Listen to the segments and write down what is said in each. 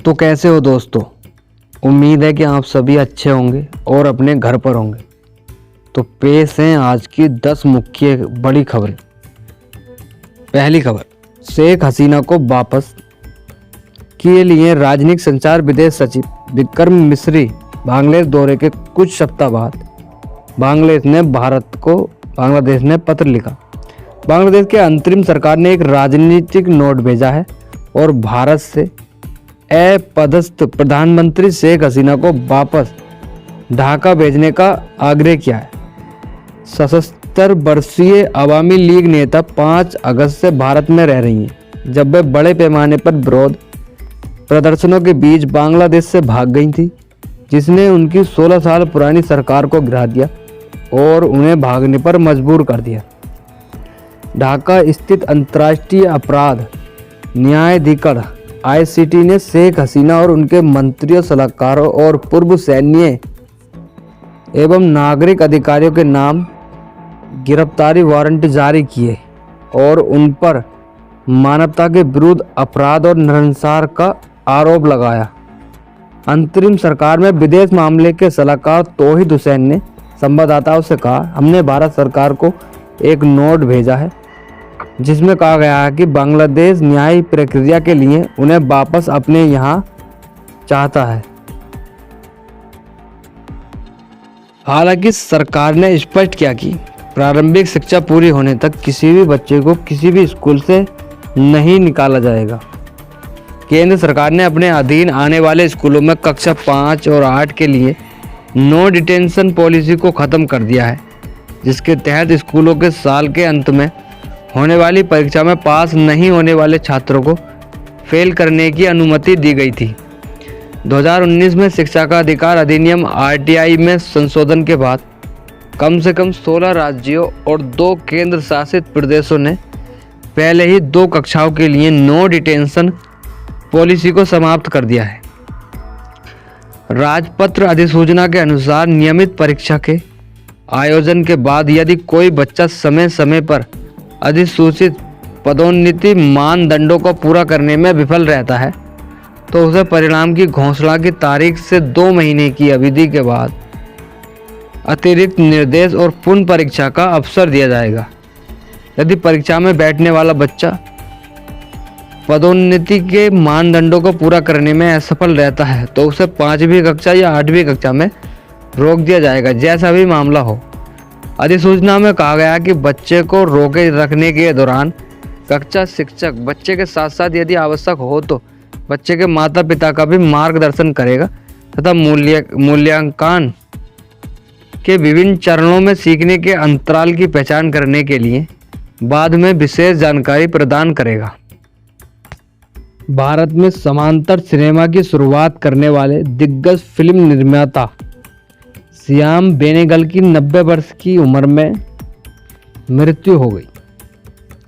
तो कैसे हो दोस्तों। उम्मीद है कि आप सभी अच्छे होंगे और अपने घर पर होंगे। तो पेश हैं आज की 10 मुख्य बड़ी खबरें। पहली खबर, शेख हसीना को वापस के लिए राजनीतिक संचार विदेश सचिव विक्रम मिस्री बांग्लादेश दौरे के कुछ सप्ताह बाद बांग्लादेश ने पत्र लिखा। बांग्लादेश के अंतरिम सरकार ने एक राजनीतिक नोट भेजा है और भारत से अपदस्थ प्रधानमंत्री शेख हसीना को वापस ढाका भेजने का आग्रह किया है। 77 वर्षीय अवामी लीग नेता 5 अगस्त से भारत में रह रही हैं, जब वे बड़े पैमाने पर विरोध प्रदर्शनों के बीच बांग्लादेश से भाग गई थी, जिसने उनकी 16 साल पुरानी सरकार को गिरा दिया और उन्हें भागने पर मजबूर कर दिया। ढाका स्थित अंतर्राष्ट्रीय अपराध न्यायाधिकरण ICT ने शेख हसीना और उनके मंत्रियों, सलाहकारों और पूर्व सैन्य एवं नागरिक अधिकारियों के नाम गिरफ्तारी वारंट जारी किए और उन पर मानवता के विरुद्ध अपराध और नरसंहार का आरोप लगाया। अंतरिम सरकार में विदेश मामले के सलाहकार तौहीद हुसैन ने संवाददाताओं से कहा, हमने भारत सरकार को एक नोट भेजा है जिसमें कहा गया है कि बांग्लादेश न्यायिक प्रक्रिया के लिए उन्हें वापस अपने यहाँ चाहता है। हालांकि सरकार ने स्पष्ट किया कि प्रारंभिक शिक्षा पूरी होने तक किसी भी बच्चे को किसी भी स्कूल से नहीं निकाला जाएगा। केंद्र सरकार ने अपने अधीन आने वाले स्कूलों में कक्षा 5 और 8 के लिए नो डिटेंशन पॉलिसी को ख़त्म कर दिया है, जिसके तहत स्कूलों के साल के अंत में होने वाली परीक्षा में पास नहीं होने वाले छात्रों को फेल करने की अनुमति दी गई थी। 2019 में शिक्षा का अधिकार अधिनियम RTI में संशोधन के बाद कम से कम 16 राज्यों और 2 केंद्र शासित प्रदेशों ने पहले ही 2 कक्षाओं के लिए नो डिटेंशन पॉलिसी को समाप्त कर दिया है। राजपत्र अधिसूचना के अनुसार नियमित परीक्षा के आयोजन के बाद यदि कोई बच्चा समय समय पर अधिसूचित पदोन्नति मानदंडों को पूरा करने में विफल रहता है तो उसे परिणाम की घोषणा की तारीख से 2 महीने की अवधि के बाद अतिरिक्त निर्देश और पुनः परीक्षा का अवसर दिया जाएगा। यदि परीक्षा में बैठने वाला बच्चा पदोन्नति के मानदंडों को पूरा करने में असफल रहता है तो उसे 5वीं कक्षा या 8वीं कक्षा में रोक दिया जाएगा, जैसा भी मामला हो। अधिसूचना में कहा गया कि बच्चे को रोके रखने के दौरान कक्षा शिक्षक बच्चे के साथ साथ यदि आवश्यक हो तो बच्चे के माता पिता का भी मार्गदर्शन करेगा तथा मूल्यांकन के विभिन्न चरणों में सीखने के अंतराल की पहचान करने के लिए बाद में विशेष जानकारी प्रदान करेगा। भारत में समांतर सिनेमा की शुरुआत करने वाले दिग्गज फिल्म निर्माता श्याम बेनेगल की 90 वर्ष की उम्र में मृत्यु हो गई।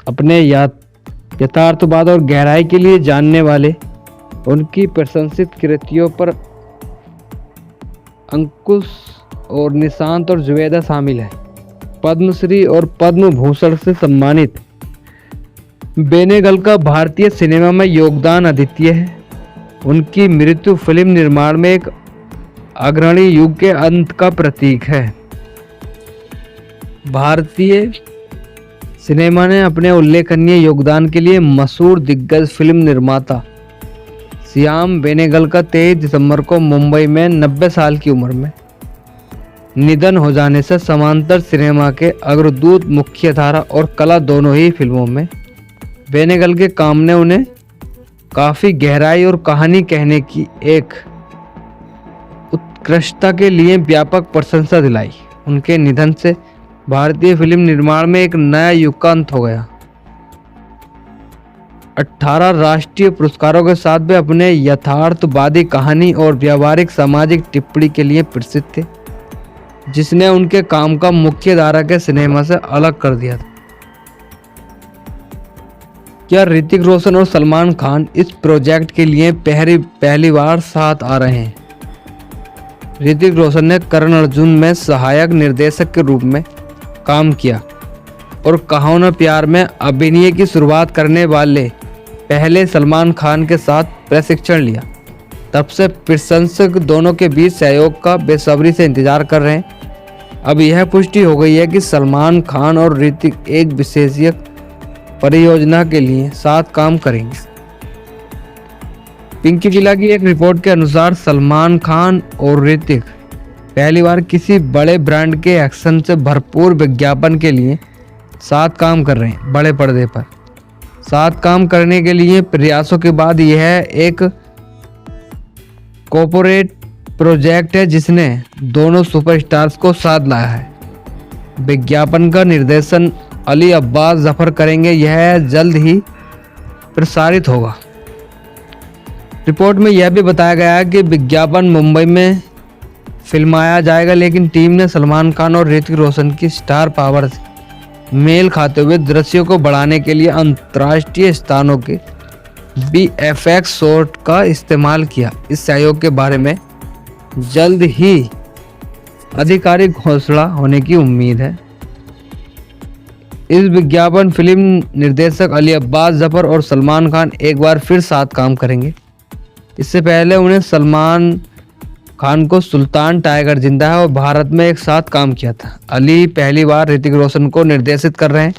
अपने यथार्थवाद और गहराई के लिए जानने वाले उनकी प्रशंसित कृतियों पर अंकुश और निशांत और जुवेदा शामिल है। पद्मश्री और पद्म भूषण से सम्मानित बेनेगल का भारतीय सिनेमा में योगदान अद्वितीय है। उनकी मृत्यु फिल्म निर्माण में एक अग्रणी युग के अंत का प्रतीक है। भारतीय सिनेमा ने अपने उल्लेखनीय योगदान के लिए मशहूर दिग्गज फिल्म निर्माता श्याम बेनेगल का 23 दिसंबर को मुंबई में 90 साल की उम्र में निधन हो जाने से समांतर सिनेमा के अग्रदूत मुख्यधारा और कला दोनों ही फिल्मों में बेनेगल के काम ने उन्हें काफ़ी गहराई और कहानी कहने की एक उत्कृष्टता के लिए व्यापक प्रशंसा दिलाई। उनके निधन से भारतीय फिल्म निर्माण में एक नया युग का अंत हो गया। 18 राष्ट्रीय पुरस्कारों के साथ वे अपने यथार्थवादी कहानी और व्यावहारिक सामाजिक टिप्पणी के लिए प्रसिद्ध थे, जिसने उनके काम का मुख्य धारा के सिनेमा से अलग कर दिया था। क्या ऋतिक रोशन और सलमान खान इस प्रोजेक्ट के लिए पहली बार साथ आ रहे हैं? ऋतिक रोशन ने करण अर्जुन में सहायक निर्देशक के रूप में काम किया और कहो ना प्यार में अभिनय की शुरुआत करने वाले पहले सलमान खान के साथ प्रशिक्षण लिया। तब से प्रशंसक दोनों के बीच सहयोग का बेसब्री से इंतजार कर रहे हैं। अब यह पुष्टि हो गई है कि सलमान खान और ऋतिक एक विशेषज्ञ परियोजना के लिए साथ काम करेंगे। पिंकी जिला की एक रिपोर्ट के अनुसार सलमान खान और ऋतिक पहली बार किसी बड़े ब्रांड के एक्शन से भरपूर विज्ञापन के लिए साथ काम कर रहे हैं। बड़े पर्दे पर साथ काम करने के लिए प्रयासों के बाद यह एक कॉर्पोरेट प्रोजेक्ट है जिसने दोनों सुपरस्टार्स को साथ लाया है। विज्ञापन का निर्देशन अली अब्बास जफर करेंगे। यह जल्द ही प्रसारित होगा। रिपोर्ट में यह भी बताया गया है कि विज्ञापन मुंबई में फिल्माया जाएगा, लेकिन टीम ने सलमान खान और ऋतिक रोशन की स्टार पावर से मेल खाते हुए दृश्यों को बढ़ाने के लिए अंतर्राष्ट्रीय स्थानों के VFX शॉट का इस्तेमाल किया। इस सहयोग के बारे में जल्द ही आधिकारिक घोषणा होने की उम्मीद है। इस विज्ञापन फिल्म निर्देशक अली अब्बास जफर और सलमान खान एक बार फिर साथ काम करेंगे। इससे पहले उन्हें सलमान खान को सुल्तान टाइगर जिंदा है और भारत में एक साथ काम किया था। अली पहली बार ऋतिक रोशन को निर्देशित कर रहे हैं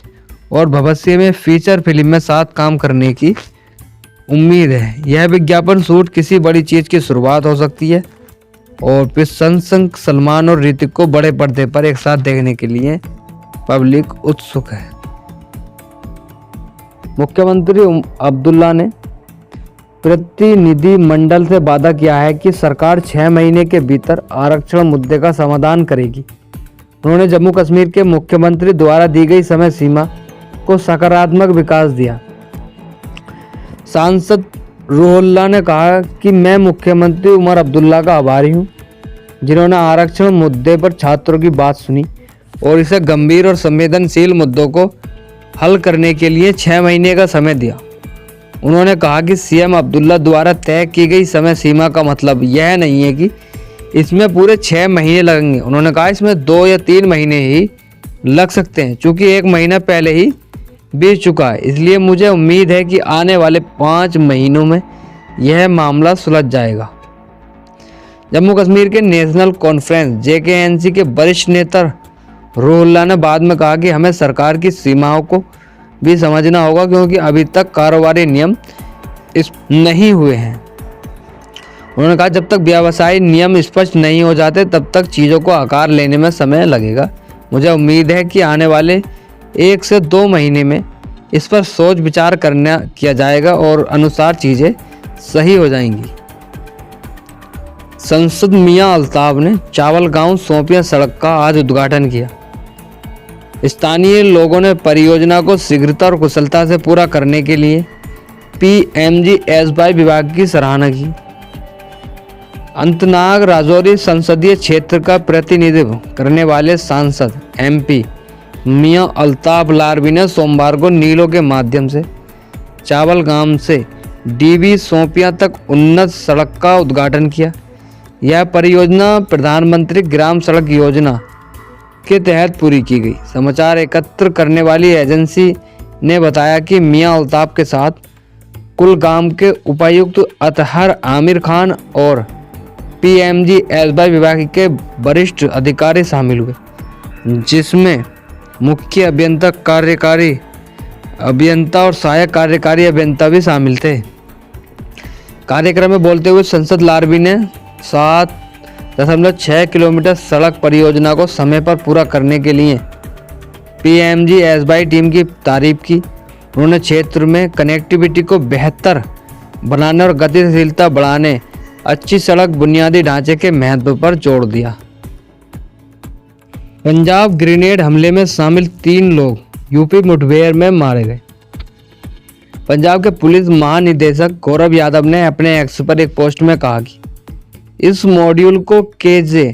और भविष्य में फीचर फिल्म में साथ काम करने की उम्मीद है। यह विज्ञापन शूट किसी बड़ी चीज की शुरुआत हो सकती है और प्रशंसक सलमान और ऋतिक को बड़े पर्दे पर एक साथ देखने के लिए पब्लिक उत्सुक है। मुख्यमंत्री अब्दुल्ला ने प्रतिनिधि मंडल से वादा किया है कि सरकार 6 महीने के भीतर आरक्षण मुद्दे का समाधान करेगी। उन्होंने जम्मू कश्मीर के मुख्यमंत्री द्वारा दी गई समय सीमा को सकारात्मक विकास दिया। सांसद रूहुल्लाह ने कहा कि मैं मुख्यमंत्री उमर अब्दुल्ला का आभारी हूं, जिन्होंने आरक्षण मुद्दे पर छात्रों की बात सुनी और इसे गंभीर और संवेदनशील मुद्दों को हल करने के लिए 6 महीने का समय दिया। उन्होंने कहा कि सीएम अब्दुल्ला द्वारा तय की गई समय सीमा का मतलब यह नहीं है कि इसमें पूरे 6 महीने लगेंगे। उन्होंने कहा इसमें 2 या 3 महीने ही लग सकते हैं, चूँकि 1 महीना पहले ही बीत चुका है। इसलिए मुझे उम्मीद है कि आने वाले 5 महीनों में यह मामला सुलझ जाएगा। जम्मू कश्मीर के नेशनल कॉन्फ्रेंस JKNC के वरिष्ठ नेता रूहुल्लाह ने बाद में कहा कि हमें सरकार की सीमाओं को भी समझना होगा, क्योंकि अभी तक कारोबारी नियम नहीं हुए हैं। उन्होंने कहा जब तक व्यवसायी नियम स्पष्ट नहीं हो जाते तब तक चीज़ों को आकार लेने में समय लगेगा। मुझे उम्मीद है कि आने वाले 1 से 2 महीने में इस पर सोच विचार किया जाएगा और अनुसार चीज़ें सही हो जाएंगी। सांसद मियां अल्ताफ ने चावल गांव सोपिया सड़क का आज उद्घाटन किया। स्थानीय लोगों ने परियोजना को शीघ्रता और कुशलता से पूरा करने के लिए PMGSY विभाग की सराहना की। अनंतनाग राजौरी संसदीय क्षेत्र का प्रतिनिधित्व करने वाले सांसद MP मियां अल्ताफ लारवी ने सोमवार को नीलों के माध्यम से चावल गांव से DB सोपिया तक उन्नत सड़क का उद्घाटन किया। यह परियोजना प्रधानमंत्री ग्राम सड़क योजना के तहत पूरी की गई। समाचार एकत्र करने वाली एजेंसी ने बताया कि मियां अल्ताफ के साथ कुलगाम के उपायुक्त अतहर आमिर खान और PMGSY विभाग के वरिष्ठ अधिकारी शामिल हुए, जिसमें मुख्य अभियंता, कार्यकारी अभियंता और सहायक कार्यकारी अभियंता भी शामिल थे। कार्यक्रम में बोलते हुए सांसद लारवी ने 7.6 किलोमीटर सड़क परियोजना को समय पर पूरा करने के लिए PMGSY टीम की तारीफ की। उन्होंने क्षेत्र में कनेक्टिविटी को बेहतर बनाने और गतिशीलता बढ़ाने, अच्छी सड़क बुनियादी ढांचे के महत्व पर जोर दिया। पंजाब ग्रेनेड हमले में शामिल 3 लोग यूपी मुठभेड़ में मारे गए। पंजाब के पुलिस महानिदेशक गौरव यादव ने अपने एक्स पर एक पोस्ट में कहा कि इस मॉड्यूल को KJ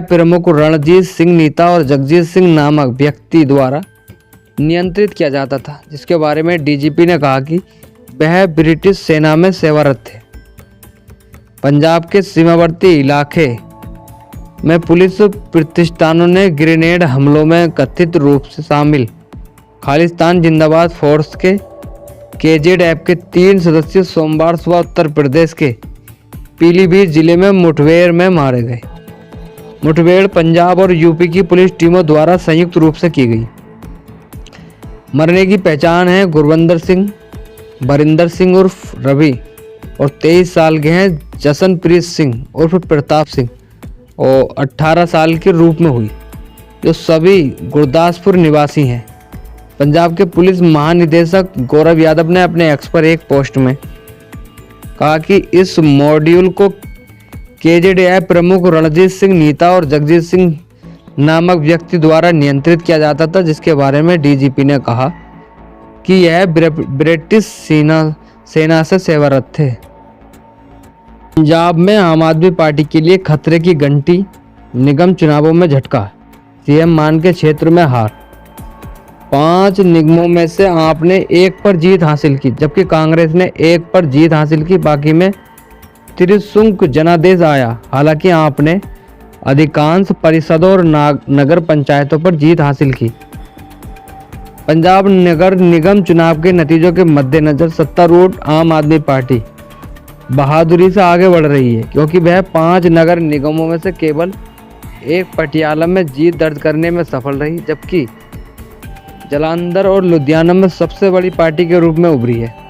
प्रमुख रणजीत सिंह नीता और जगजीत सिंह नामक व्यक्ति द्वारा नियंत्रित किया जाता था, जिसके बारे में DGP ने कहा कि वह ब्रिटिश सेना में सेवारत थे। पंजाब के सीमावर्ती इलाके में पुलिस प्रतिष्ठानों ने ग्रेनेड हमलों में कथित रूप से शामिल खालिस्तान जिंदाबाद फोर्स के KZ के 3 सदस्य सोमवार सुबह उत्तर प्रदेश के पीलीभीत जिले में मुठभेड़ में मारे गए। मुठभेड़ पंजाब और यूपी की पुलिस टीमों द्वारा संयुक्त रूप से की गई। मरने की पहचान है गुरविंदर सिंह, बरिंदर सिंह उर्फ रवि और 23 साल के हैं जसनप्रीत सिंह उर्फ प्रताप सिंह और 18 साल के रूप में हुई, जो सभी गुरदासपुर निवासी हैं। पंजाब के पुलिस महानिदेशक गौरव यादव ने अपने एक्स पर एक पोस्ट में कहा कि इस मॉड्यूल को KZI प्रमुख रणजीत सिंह नीता और जगजीत सिंह नामक व्यक्ति द्वारा नियंत्रित किया जाता था, जिसके बारे में DGP ने कहा कि यह ब्रिटिश सेना से सेवारत थे। पंजाब में आम आदमी पार्टी के लिए खतरे की घंटी, निगम चुनावों में झटका, CM मान के क्षेत्र में हार। 5 निगमों में से आपने 1 पर जीत हासिल की, जबकि कांग्रेस ने 1 पर जीत हासिल की, बाकी में त्रिशंकु जनादेश आया। हालांकि आपने अधिकांश परिषदों और नगर पंचायतों पर जीत हासिल की। पंजाब नगर निगम चुनाव के नतीजों के मद्देनजर सत्तारूढ़ आम आदमी पार्टी बहादुरी से आगे बढ़ रही है, क्योंकि वह 5 नगर निगमों में से केवल 1 पटियाला में जीत दर्ज करने में सफल रही, जबकि जालंधर और लुधियाना में सबसे बड़ी पार्टी के रूप में उभरी है।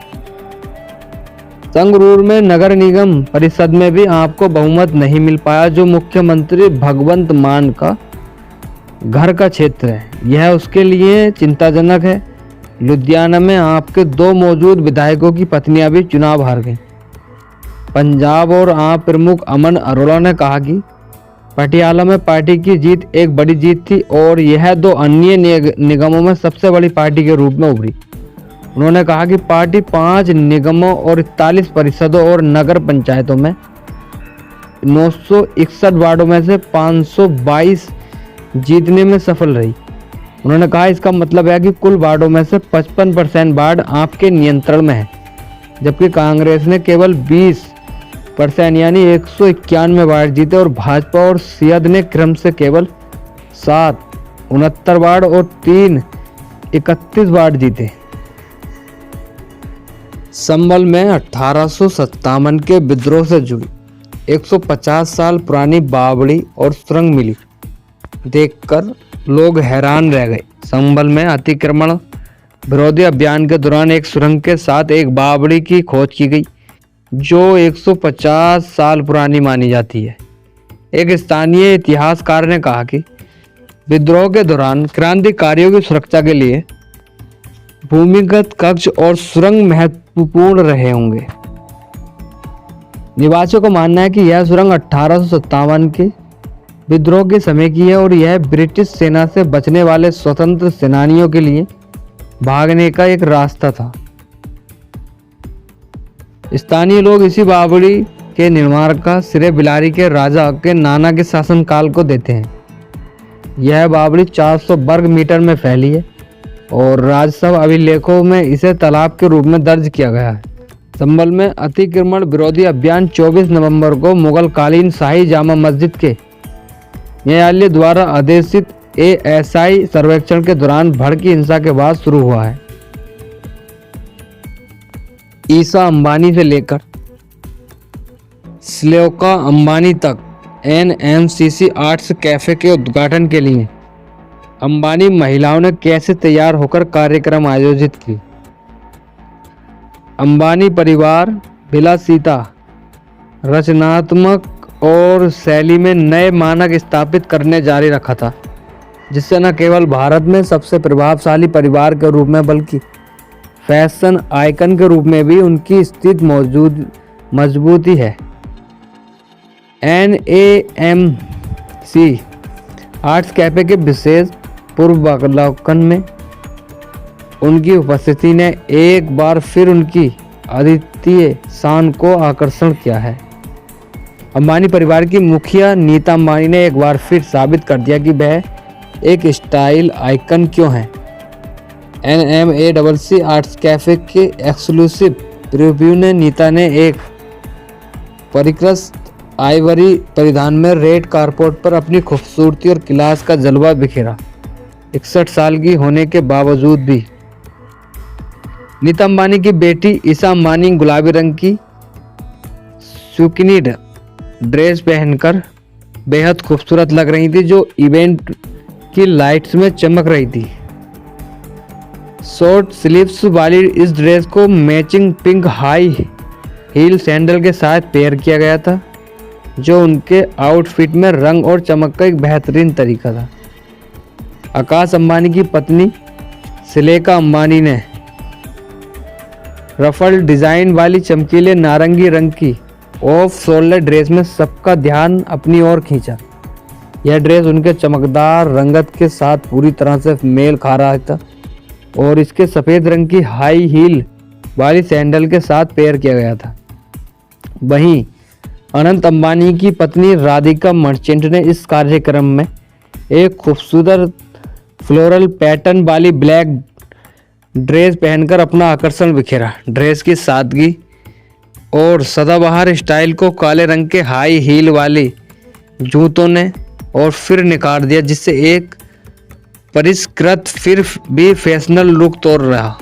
संगरूर में नगर निगम परिषद में भी आपको बहुमत नहीं मिल पाया, जो मुख्यमंत्री भगवंत मान का घर का क्षेत्र है। यह उसके लिए चिंताजनक है। लुधियाना में आपके 2 मौजूद विधायकों की पत्नियां भी चुनाव हार गईं। पंजाब और आप प्रमुख अमन अरोड़ा ने कहा कि पटियाला में पार्टी की जीत एक बड़ी जीत थी और यह 2 अन्य निगमों में सबसे बड़ी पार्टी के रूप में उभरी। उन्होंने कहा कि पार्टी 5 निगमों और 41 परिषदों और नगर पंचायतों में 961 वार्डों में से 522 जीतने में सफल रही। उन्होंने कहा इसका मतलब है कि कुल वार्डों में से 55% वार्ड आपके नियंत्रण में है, जबकि कांग्रेस ने केवल 20% यानी 191 वार्ड जीते और भाजपा और सियद ने क्रम से केवल 7 69 वार्ड और 3 31 वार्ड जीते। संभल में 1857 के विद्रोह से जुड़ी 150 साल पुरानी बावड़ी और सुरंग मिली देखकर लोग हैरान रह गए। संभल में अतिक्रमण विरोधी अभियान के दौरान एक सुरंग के साथ एक बावड़ी की खोज की गई, जो 150 साल पुरानी मानी जाती है। एक स्थानीय इतिहासकार ने कहा कि विद्रोह के दौरान क्रांतिकारियों की सुरक्षा के लिए भूमिगत कक्ष और सुरंग महत्वपूर्ण रहे होंगे। निवासियों का मानना है कि यह सुरंग 1857 के विद्रोह के समय की है और यह ब्रिटिश सेना से बचने वाले स्वतंत्र सेनानियों के लिए भागने का एक रास्ता था। स्थानीय लोग इसी बावड़ी के निर्माण का श्रेय बिलारी के राजा के नाना के शासनकाल को देते हैं। यह बावड़ी 400 वर्ग मीटर में फैली है और राजसभा अभिलेखों में इसे तालाब के रूप में दर्ज किया गया है। संभल में अतिक्रमण विरोधी अभियान 24 नवंबर को मुगल कालीन शाही जामा मस्जिद के न्यायालय द्वारा आदेशित ASI सर्वेक्षण के दौरान भड़की हिंसा के बाद शुरू हुआ है। ईसा अंबानी से लेकर श्लोका अंबानी तक NMCC आर्ट्स कैफे के उद्घाटन के लिए अंबानी महिलाओं ने कैसे तैयार होकर कार्यक्रम आयोजित किए। अंबानी परिवार विलासिता, रचनात्मक और शैली में नए मानक स्थापित करने जारी रखा था, जिससे न केवल भारत में सबसे प्रभावशाली परिवार के रूप में बल्कि फैशन आइकन के रूप में भी उनकी स्थिति मजबूती है। NAMC आर्ट्स कैफे के विशेष पूर्वावलोकन में उनकी उपस्थिति ने एक बार फिर उनकी अद्वितीय शान को आकर्षण किया है। अंबानी परिवार की मुखिया नीता अंबानी ने एक बार फिर साबित कर दिया कि वह एक स्टाइल आइकन क्यों है। NMACC आर्ट्स कैफे के एक्सक्लूसिव रिव्यू ने नीता ने एक परिष्कृत आइवरी परिधान में रेड कारपेट पर अपनी खूबसूरती और क्लास का जलवा बिखेरा। 61 साल की होने के बावजूद भी नीता अंबानी की बेटी ईसा अंबानी गुलाबी रंग की स्यूकिनी ड्रेस पहनकर बेहद खूबसूरत लग रही थी, जो इवेंट की लाइट्स में चमक रही थी। शॉर्ट स्लीव्स वाली इस ड्रेस को matching pink high heel sandal के साथ पेयर किया गया था, जो उनके आउटफिट में रंग और चमक का एक बेहतरीन तरीका था। आकाश अंबानी की पत्नी शिलेखा अंबानी ने रफल डिजाइन वाली चमकीले नारंगी रंग की ऑफ शोल्डर ड्रेस में सबका ध्यान अपनी ओर खींचा। यह ड्रेस उनके चमकदार रंगत के साथ पूरी तरह से मेल खा रहा था और इसके सफ़ेद रंग की हाई हील वाली सैंडल के साथ पेयर किया गया था। वहीं अनंत अंबानी की पत्नी राधिका मर्चेंट ने इस कार्यक्रम में एक खूबसूरत फ्लोरल पैटर्न वाली ब्लैक ड्रेस पहनकर अपना आकर्षण बिखेरा। ड्रेस की सादगी और सदाबहार स्टाइल को काले रंग के हाई हील वाली जूतों ने और फिर निखार दिया, जिससे एक परिष्कृत फिर भी फैशनल लुक तोड़ रहा।